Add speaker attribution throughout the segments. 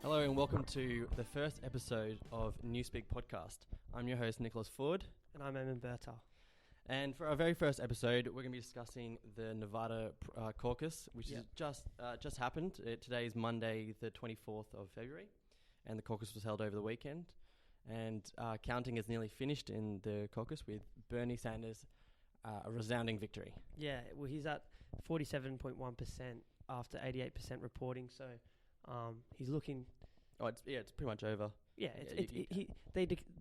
Speaker 1: Hello and welcome to the first episode of Newspeak Podcast. I'm your host, Nicholas Ford.
Speaker 2: And I'm Aymon Berta.
Speaker 1: And for our very first episode, we're going to be discussing the Nevada caucus, which has just happened. Today is Monday, the 24th of February, and the caucus was held over the weekend. And counting is nearly finished in the caucus with Bernie Sanders a resounding victory.
Speaker 2: Yeah, well, he's at 47.1% after 88% reporting, so he's looking...
Speaker 1: Oh, it's pretty much over.
Speaker 2: Yeah,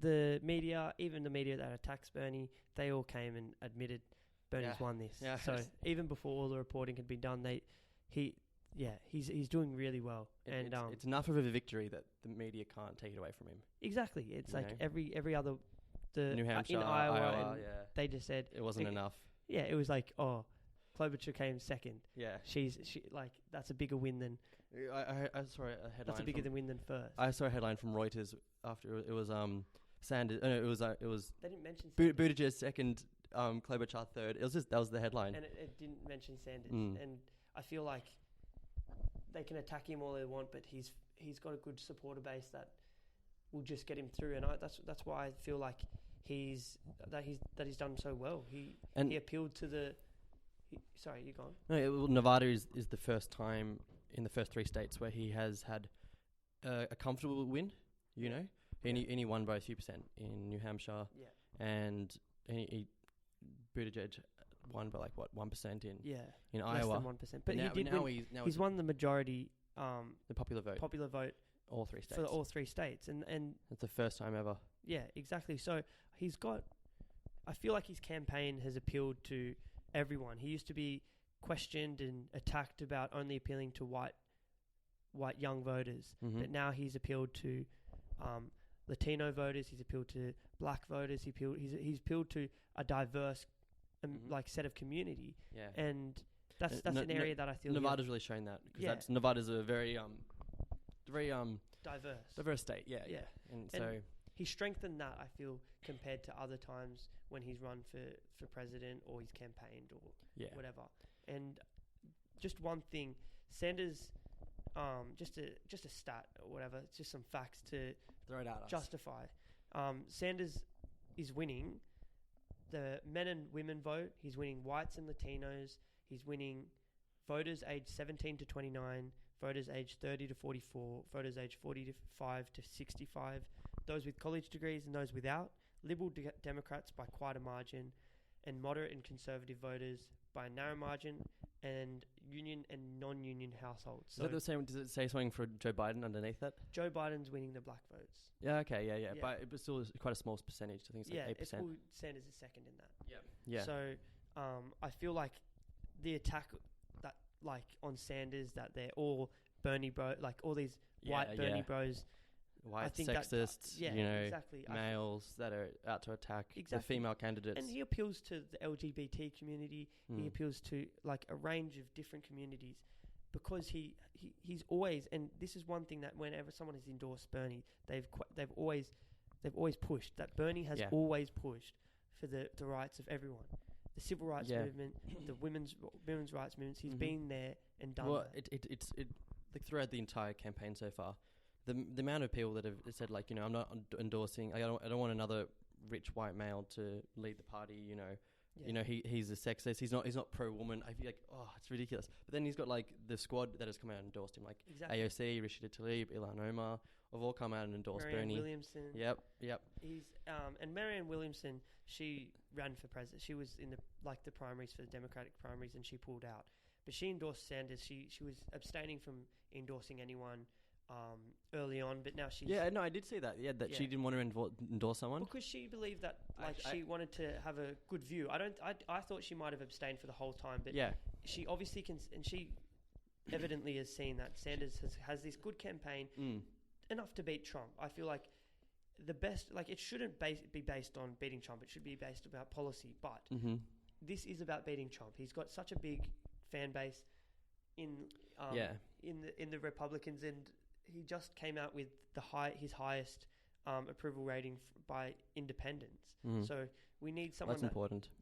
Speaker 2: the media, even the media that attacks Bernie, they all came and admitted Bernie's won this. Yeah. So even before all the reporting had been done, he's doing really well.
Speaker 1: It's enough of a victory that the media can't take it away from him.
Speaker 2: Exactly. It's like every other...
Speaker 1: New Hampshire,
Speaker 2: in Iowa, they just said...
Speaker 1: It wasn't enough.
Speaker 2: Yeah, it was like, Klobuchar came second.
Speaker 1: Yeah.
Speaker 2: That's a bigger win than...
Speaker 1: I saw a headline.
Speaker 2: That's a bigger win than first.
Speaker 1: I saw a headline from Reuters after it was Sanders. It was.
Speaker 2: They didn't mention Sanders.
Speaker 1: Buttigieg second, Klobuchar third. That was the headline.
Speaker 2: And it didn't mention Sanders. And I feel like they can attack him all they want, but he's got a good supporter base that will just get him through. And that's why I feel like he's done so well. He appealed to the... Sorry, you gone?
Speaker 1: No, Nevada is the first time in the first three states where he has had a comfortable win. You know, he won by a few percent in New Hampshire. Yeah, and Buttigieg won by 1% in Iowa.
Speaker 2: Less than 1%. But he's won the majority.
Speaker 1: The popular vote. All three states.
Speaker 2: For all three states, and
Speaker 1: it's the first time ever.
Speaker 2: Yeah, exactly. So he's got. I feel like his campaign has appealed to everyone. He used to be questioned and attacked about only appealing to white young voters, but now he's appealed to Latino voters. He's appealed to black voters. He's appealed to a diverse set of community. Yeah, and that's an area that I feel
Speaker 1: Nevada's really shown that because Nevada's a very diverse state. Yeah. And so.
Speaker 2: He strengthened that, I feel, compared to other times when he's run for president or he's campaigned or whatever. And just one thing, Sanders, just a stat or whatever, it's just some facts to
Speaker 1: throw it at
Speaker 2: justify. Sanders is winning the men and women vote. He's winning whites and Latinos. He's winning voters aged 17 to 29, voters aged 30 to 44, voters aged 45 to 65, those with college degrees and those without, Liberal Democrats by quite a margin, and moderate and conservative voters by a narrow margin, and union and non-union households.
Speaker 1: So, is that the same? Does it say something for Joe Biden underneath that?
Speaker 2: Joe Biden's winning the black votes.
Speaker 1: Yeah, okay, yeah. But it was still quite a small percentage. I think it's 8%.
Speaker 2: Sanders is second in that.
Speaker 1: Yeah.
Speaker 2: So I feel like the attack that on Sanders, that they're all Bernie bro, all these white Bernie bros,
Speaker 1: white sexists, exactly. Males that are out to attack the female candidates.
Speaker 2: And he appeals to the LGBT community. He appeals to a range of different communities because he's always, and this is one thing that whenever someone has endorsed Bernie, they've always pushed that Bernie has always pushed for the rights of everyone. The civil rights movement, the women's rights movements. He's been there and done that.
Speaker 1: It's throughout the entire campaign so far, the amount of people that have said I'm not endorsing. I don't want another rich white male to lead the party. He's a sexist. He's not pro woman. I feel it's ridiculous. But then he's got the squad that has come out and endorsed him, AOC, Rashida Tlaib, Ilhan Omar, have all come out and endorsed
Speaker 2: Marianne
Speaker 1: Bernie.
Speaker 2: Williamson.
Speaker 1: Yep.
Speaker 2: He's and Marianne Williamson, she ran for president. She was in the primaries for the Democratic primaries, and she pulled out. But she endorsed Sanders. She was abstaining from endorsing anyone early on, but now she's...
Speaker 1: Yeah, no, I did see that. She didn't want to endorse someone
Speaker 2: because she believed that she wanted to have a good view. I thought she might have abstained for the whole time, but she obviously can, and she evidently has seen that Sanders has this good campaign enough to beat Trump. I feel like the best, it shouldn't be based on beating Trump. It should be based about policy, but this is about beating Trump. He's got such a big fan base in the Republicans, and he just came out with his highest approval rating by independents. So we need someone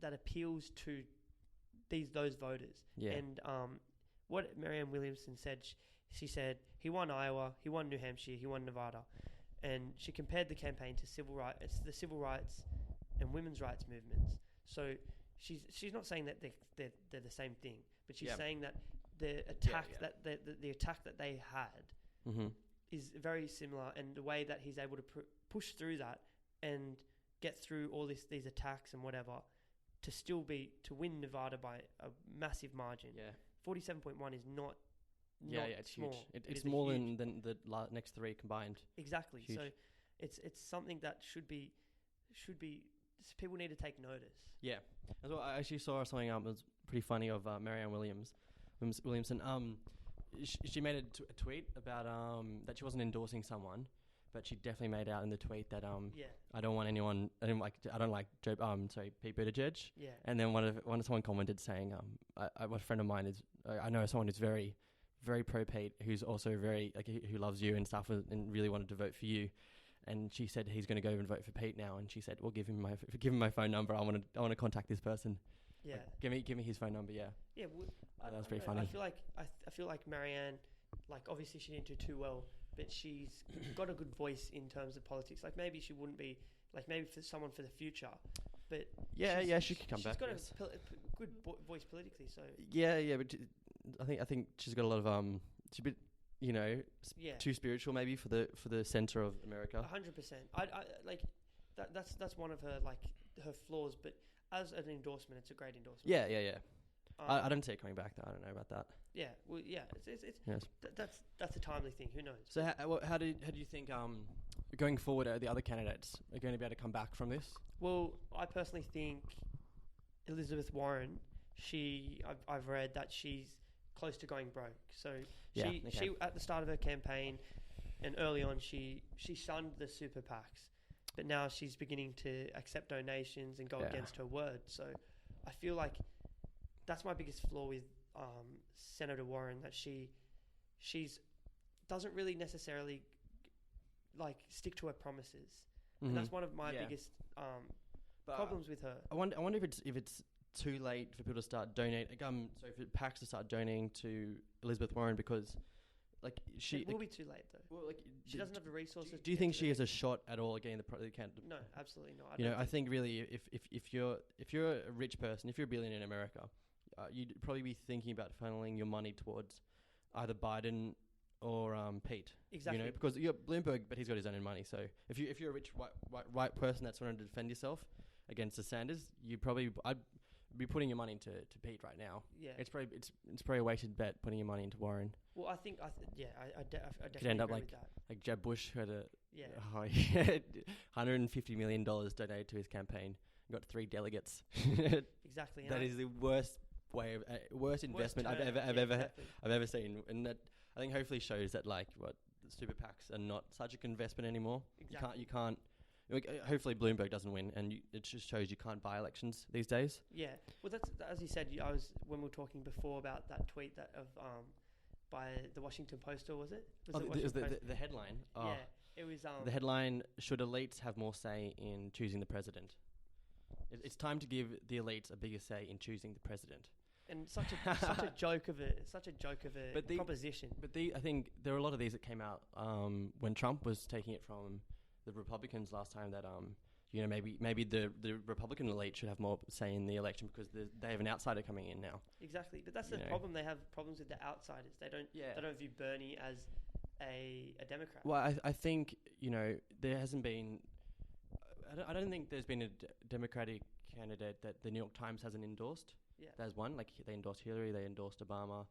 Speaker 2: that appeals to those voters. Yeah. And what Marianne Williamson said, she said he won Iowa, he won New Hampshire, he won Nevada, and she compared the campaign to the civil rights and women's rights movements. So she's not saying that they're the same thing, but she's saying that the attack that the attack that they had is very similar, and the way that he's able to push through that and get through all these attacks and whatever to win Nevada by a massive margin. 47.1 is not
Speaker 1: it's
Speaker 2: small.
Speaker 1: Huge. It's more than the next three combined.
Speaker 2: Exactly.
Speaker 1: Huge.
Speaker 2: So it's something that should be people need to take notice.
Speaker 1: Yeah. As well, I actually saw something it was pretty funny of Marianne Williamson. She made a tweet about that she wasn't endorsing someone, but she definitely made out in the tweet that I don't like Pete Buttigieg.
Speaker 2: Yeah.
Speaker 1: And then someone commented saying a friend of mine is I know someone who's very, very pro Pete, who's also very who loves you and stuff and really wanted to vote for you. And she said he's going to go and vote for Pete now. And she said, "Well, give him my phone number. I want to contact this person.
Speaker 2: Yeah,
Speaker 1: give me his phone number. Yeah,
Speaker 2: yeah.
Speaker 1: That was pretty funny.
Speaker 2: I feel like Marianne, obviously she didn't do too well, but she's got a good voice in terms of politics. Maybe she wouldn't be maybe for someone for the future, but
Speaker 1: she could come back.
Speaker 2: She's got a good voice politically. So
Speaker 1: but I think she's got a lot of she's a bit. Too spiritual maybe for the center of America.
Speaker 2: 100%. I that's one of her her flaws, but as an endorsement, it's a great endorsement.
Speaker 1: Yeah. I don't see it coming back though. I don't know about that.
Speaker 2: Yeah, well, yeah, it's
Speaker 1: yes.
Speaker 2: That's a timely thing. Who knows?
Speaker 1: So how do you think going forward the other candidates are going to be able to come back from this?
Speaker 2: Well, I personally think Elizabeth Warren. I've read that she's close to going broke. So she at the start of her campaign and early on she shunned the super PACs, but now she's beginning to accept donations and go against her word. So I feel like that's my biggest flaw with Senator Warren, that she's doesn't really necessarily stick to her promises, and that's one of my biggest problems with her.
Speaker 1: I wonder if it's too late for people to start donating. So for PACs to start donating to Elizabeth Warren, because
Speaker 2: it will be too late though. Well, she doesn't have the resources.
Speaker 1: Do you think she has a shot at all again the candidate?
Speaker 2: No, absolutely not.
Speaker 1: I think really if you're a rich person, if you're a billionaire in America, you'd probably be thinking about funneling your money towards either Biden or Pete.
Speaker 2: Exactly.
Speaker 1: Because you're Bloomberg, but he's got his own money. So if you're a rich white person that's wanting to defend yourself against the Sanders, I'd be putting your money into Pete right now.
Speaker 2: Yeah,
Speaker 1: it's probably a weighted bet putting your money into Warren.
Speaker 2: Well, I definitely
Speaker 1: could end up
Speaker 2: agree with that.
Speaker 1: Like Jeb Bush who had $150 million donated to his campaign. Got 3 delegates.
Speaker 2: Exactly.
Speaker 1: That is the worst investment I've ever seen, and that I think hopefully shows that the super PACs are not such a good investment anymore.
Speaker 2: Exactly.
Speaker 1: You can't. Hopefully Bloomberg doesn't win, and it just shows you can't buy elections these days.
Speaker 2: Yeah, well, that's as you said. When we were talking before about that tweet by the Washington Post, or was it?
Speaker 1: It was the headline. Oh.
Speaker 2: Yeah, it was.
Speaker 1: The headline: Should elites have more say in choosing the president? It's time to give the elites a bigger say in choosing the president.
Speaker 2: And such a joke of a proposition.
Speaker 1: But I think there were a lot of these that came out when Trump was taking it from the Republicans last time, that maybe the Republican elite should have more say in the election because they have an outsider coming in now.
Speaker 2: Exactly, but that's the problem. They have problems with the outsiders. They don't view Bernie as a Democrat.
Speaker 1: Well, I think there hasn't been. I don't think there's been a Democratic candidate that the New York Times hasn't endorsed.
Speaker 2: Yeah,
Speaker 1: there's one. They endorsed Hillary, they endorsed Obama,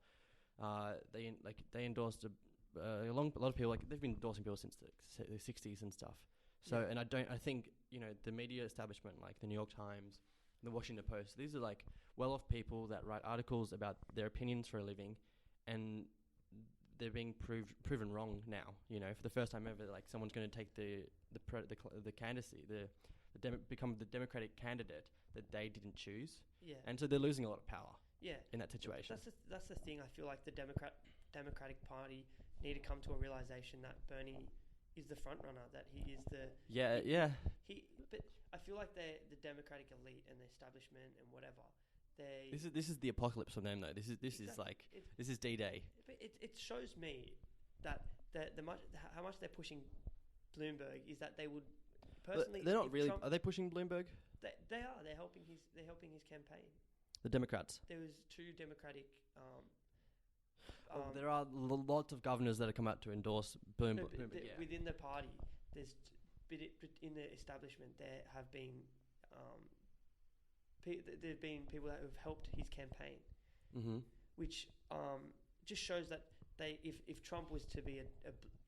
Speaker 1: they endorsed a lot of people. They've been endorsing people since the 60s and stuff. So, and I think the media establishment, like the New York Times, the Washington Post, these are well-off people that write articles about their opinions for a living, and they're being proven wrong now. For the first time ever, someone's going to take the candidacy, become the Democratic candidate that they didn't choose.
Speaker 2: Yeah,
Speaker 1: and so they're losing a lot of power.
Speaker 2: Yeah,
Speaker 1: in that situation.
Speaker 2: That's the thing. I feel like the Democratic Party need to come to a realization that Bernie is the front runner. That he is the But I feel like the Democratic elite and the establishment and whatever,
Speaker 1: This is the apocalypse for them though. This is D-Day.
Speaker 2: But it shows me that how much they're pushing Bloomberg is that they would personally.
Speaker 1: But they're not really. Are they pushing Bloomberg?
Speaker 2: They are. They're helping his campaign.
Speaker 1: The Democrats.
Speaker 2: There was 2 Democratic.
Speaker 1: There are lots of governors that have come out to endorse Bloomberg.
Speaker 2: Within the party, in the establishment, there have been there've been people that have helped his campaign, which just shows that if Trump was to be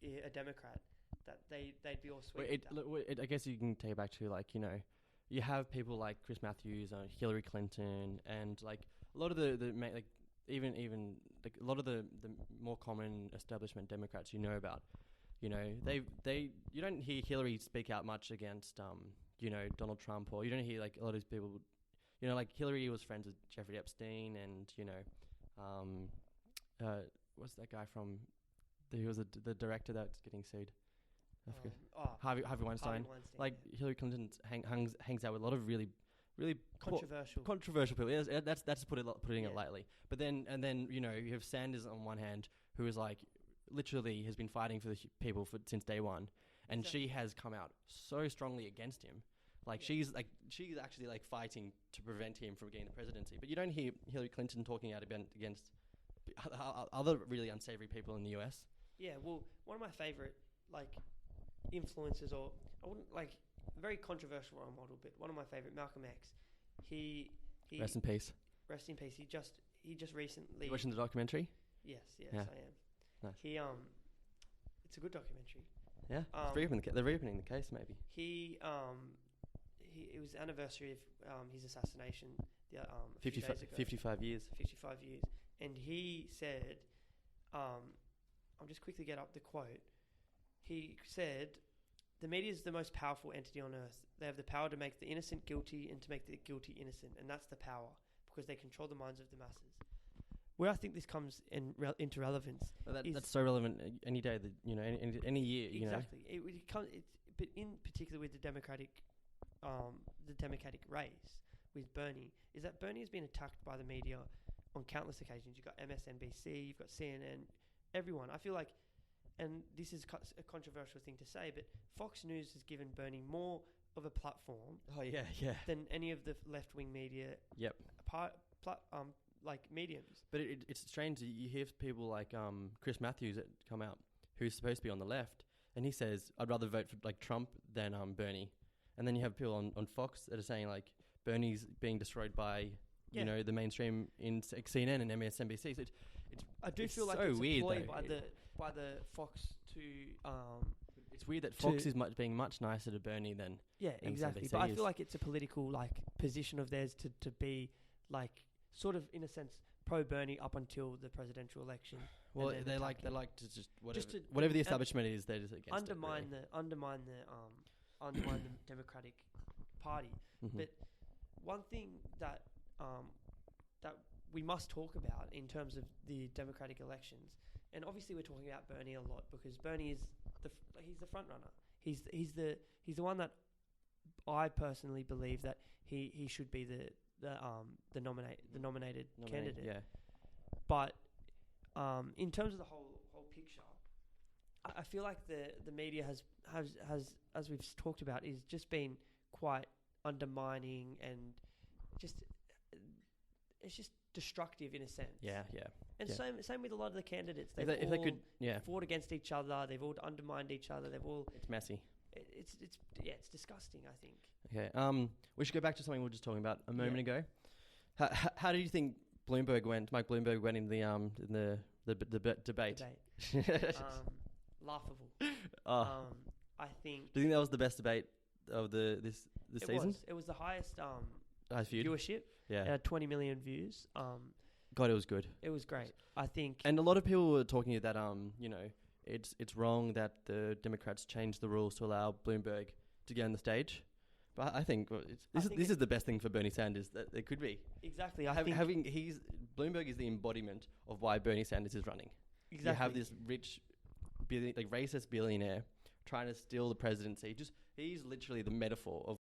Speaker 2: a Democrat, that they'd be all sweet.
Speaker 1: I guess you can take it back to you have people like Chris Matthews, Hillary Clinton, and like a lot of even a lot of the more common establishment Democrats about. You don't hear Hillary speak out much against Donald Trump, or you don't hear like a lot of these people. Like Hillary was friends with Jeffrey Epstein, and what's that guy from? He was the director that's getting sued. Harvey Weinstein. Like Hillary Clinton hangs out with a lot of really controversial people. Yeah, that's putting it lightly. But then you have Sanders on one hand, who is like literally has been fighting for the people since day one, and she has come out so strongly against him. Like she's actually like fighting to prevent him from getting the presidency. But you don't hear Hillary Clinton talking out against other really unsavory people in the US.
Speaker 2: Yeah, well, one of my favorite influencers, or I wouldn't very controversial role model, but one of my favorite, Malcolm X. He
Speaker 1: rest in peace.
Speaker 2: Rest in peace. He just recently.
Speaker 1: You watching the documentary?
Speaker 2: Yes,
Speaker 1: yeah.
Speaker 2: I am.
Speaker 1: Nice.
Speaker 2: It's a good documentary.
Speaker 1: Yeah, they're reopening the case maybe.
Speaker 2: It was the anniversary of his assassination.
Speaker 1: 55 years.
Speaker 2: 55 years, and he said, I'll just quickly get up the quote. He said, "The media is the most powerful entity on earth. They have the power to make the innocent guilty and to make the guilty innocent, and that's the power because they control the minds of the masses." Where I think this comes into relevance,
Speaker 1: that's so relevant any day, any year.
Speaker 2: Exactly, but in particular with the Democratic race with Bernie, is that Bernie has been attacked by the media on countless occasions. You've got MSNBC, you've got CNN, everyone. I feel like, and this is a controversial thing to say, but Fox News has given Bernie more of a platform.
Speaker 1: Oh yeah.
Speaker 2: Than any of the left-wing media.
Speaker 1: Yep.
Speaker 2: Mediums.
Speaker 1: But it's strange that you hear people like Chris Matthews that come out, who's supposed to be on the left, and he says, "I'd rather vote for Trump than Bernie." And then you have people on Fox that are saying Bernie's being destroyed by the mainstream in CNN and MSNBC. So
Speaker 2: I do feel like
Speaker 1: so
Speaker 2: it's
Speaker 1: weird
Speaker 2: employed by the Fox to.
Speaker 1: It's weird that Fox is being much nicer to Bernie than
Speaker 2: exactly.
Speaker 1: MSNBC
Speaker 2: But I feel like it's a political position of theirs to be sort of in a sense pro Bernie up until the presidential election.
Speaker 1: Well, they like to just whatever the establishment is, they're just against
Speaker 2: undermine the Democratic Party.
Speaker 1: Mm-hmm.
Speaker 2: But one thing that we must talk about in terms of the Democratic elections, and obviously we're talking about Bernie a lot because Bernie is he's the front runner. He's the one that I personally believe that he should be the nominated candidate.
Speaker 1: Yeah.
Speaker 2: But in terms of the whole picture, I feel like the media has as we've talked about is just been quite undermining and it's just destructive in a sense.
Speaker 1: Yeah.
Speaker 2: And same with a lot of the candidates. They've
Speaker 1: if they could
Speaker 2: fought against each other. They've all undermined each other.
Speaker 1: It's messy.
Speaker 2: It's disgusting, I think.
Speaker 1: Okay. We should go back to something we were just talking about a moment ago. How do you think Mike Bloomberg went in the debate?
Speaker 2: Laughable. I think.
Speaker 1: Do you think that was the best debate of this season?
Speaker 2: It was the highest
Speaker 1: viewed
Speaker 2: viewership.
Speaker 1: Yeah.
Speaker 2: 20 million views.
Speaker 1: God, it was good.
Speaker 2: It was great. I think.
Speaker 1: And a lot of people were talking that it's wrong that the Democrats changed the rules to allow Bloomberg to get on the stage. But I think this is the best thing for Bernie Sanders that there could be.
Speaker 2: Exactly.
Speaker 1: Bloomberg is the embodiment of why Bernie Sanders is running.
Speaker 2: Exactly.
Speaker 1: You have this rich, racist billionaire trying to steal the presidency. He's literally the metaphor of